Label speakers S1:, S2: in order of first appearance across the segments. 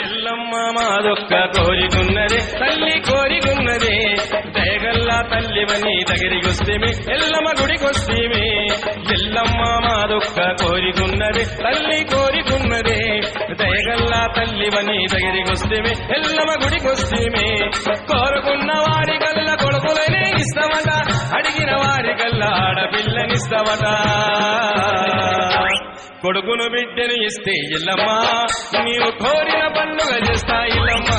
S1: ఎల్లమ్మ మాదొక్క కోరికున్నదే తల్లి కోరికున్నదే దయగల్లా తల్లివని దగ్గరికొస్తేమి ఎల్లమ్మ గుడికొస్తేమి ఎల్లమ్మ మాదొక్క కోరికున్నదే తల్లి కోరికున్నదే దయగల్లా తల్లివని దగ్గరికొస్తేమి ఎల్లమ్మ గుడికొస్తేమి కోరుకున్న వారి కల్లా కొడుకులనే ఇస్తామట అడిగిన వారి కల్లా ఆడపిల్లనిస్తామట కొడుకును బిడ్డను ఇస్తే ఇల్లమ్మ నీవు కోరిన పండుగ చేస్తా ఇల్లమ్మ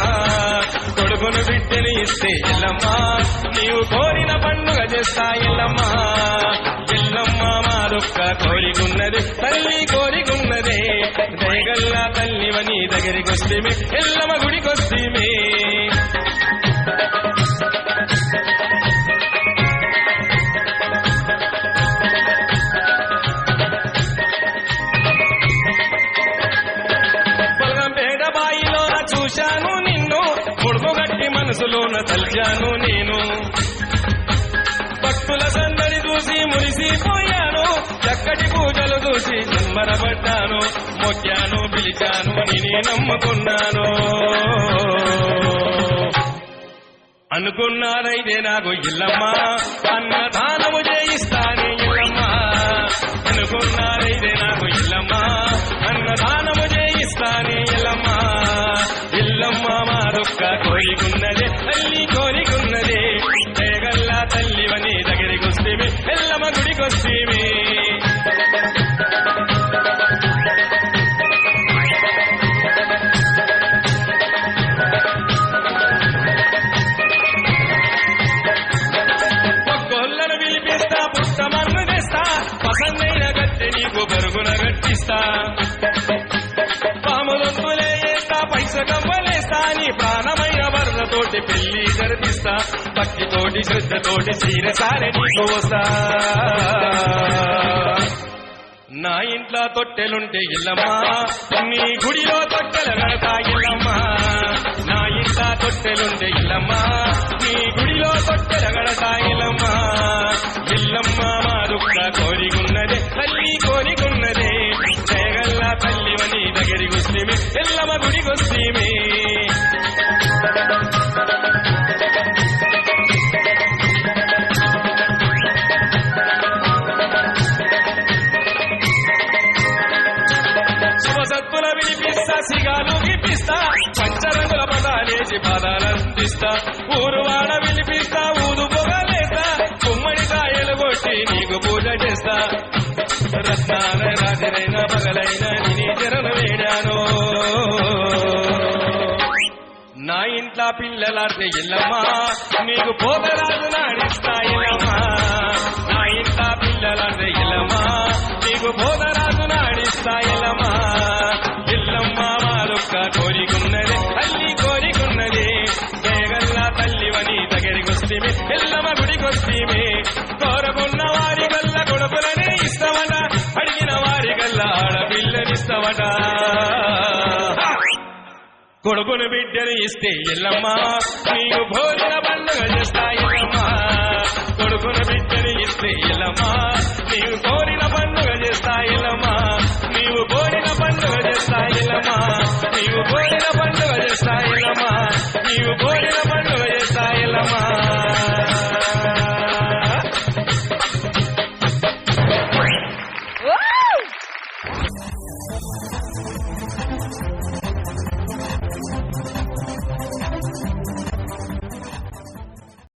S1: కొడుకును బిడ్డను ఇస్తే ఇల్లమ్మ నీవు కోరిన పండుగ చేస్తా ఇల్లమ్మ ఇల్లమ్మ మాదొక్క కోరికున్నది తల్లి కోరికున్నదే దయగల్లా తల్లివని దగ్గరికొస్తేమి ఎల్లమ్మ గుడికొస్తేమి చూశాను నిన్ను ముడుముగట్టి మనసులోన తల్చాను నేను భక్తుల సందడి చూసి మురిసిపోయాను చక్కటి పూజలు చూసి సంబరపడ్డాను మొక్కాను పిలిచాను నేనే నమ్ముకున్నాను అనుకున్నారైతే నాకు ఇల్లమ్మ అన్నదానము చేయిస్తానే ఇల్లమ్మ అనుకున్నారైతే నాకు ఇల్లమ్మ అన్నదానము చేయిస్తానే ఇల్లమ్మ ఇల్లమ్మ మాదొక్క కోరికున్నదే తల్లి కోరికున్నదే దయగల్లా తల్లివని దగ్గరికొస్తేమి ఎల్లమ్మ గుడికొస్తేమి ఒక్కొల్లను పిలిపిస్తా పుట్టమన్ను తెస్తా పసందైన గట్టె నీకు బరుగున గట్టిస్తా పాములొంతులే వేస్తా పైస కమ్మలేస్తా నీ ప్రాణమైన వరదతోటి పెళ్లి జరిపిస్తా భక్తితోటి శ్రద్ధతోటి చీరసారి నీకు వస్తా నా ఇంట్లో తొట్టెలుంటే ఇల్లమ్మ నీ గుడిలో తొట్టెల కడతా ఇల్లమ్మ నా ఇంట్లో తొట్టెలుంటే ఇల్లమ్మ నీ గుడిలో తొట్టెల కడతా ఇల్లమ్మ ఇల్లమ్మ మాదొక్క కోరికున్నదే తల్లి కోరికున్నదే దయగల్లా తల్లివని దగ్గరికొస్తేమి ఎల్లమ్మ గుడికొస్తేమి శుభసత్తుల వినిపిస్తా సిగాలు వినిపిస్తా పంచరంగుల పదాలేసి పదాలందిస్తా ఊరువాడ వినిపిస్తా ఊదు పొగలేస్తా గుమ్మడి కాయలు కొట్టి నీకు పూజ చేస్తా రత్నాల రాజరైన పగలైన నీ జరను వేడాను నా ఇంట్లో పిల్లలాడితే ఇల్లమ్మ నీకు పోతరాజు నాడిస్తా ఇల్లమ్మ నా ఇంట్లో పిల్లలాడితే ఇల్లమ్మ నీకు పోతరాజు నాడిస్తా ఇల్లమ్మ ఇల్లమ్మ మాదొక్క కోరికున్నదే తల్లి కోరికున్నదే దయగల్లా తల్లివని దగ్గరికొస్తేమి ఎల్లమ్మ గుడికొస్తేమి కోరుకున్న వారి గల్ల కొడుకులనే ఇస్తామట అడిగిన వారి గల్ల ఆడపిల్లనిస్తామట కొడుకును బిడ్డను ఇస్తే ఇల్లమ్మ నీవు భోజన పండుగ చేస్తా ఇల్లమ్మ కొడుకును బిడ్డను ఇస్తే ఇల్లమ్మ నీవు కోరిన పండుగ చేస్తా ఇల్లమ్మ నీవు కోరిన పండుగ చేస్తా ఇల్లమ్మ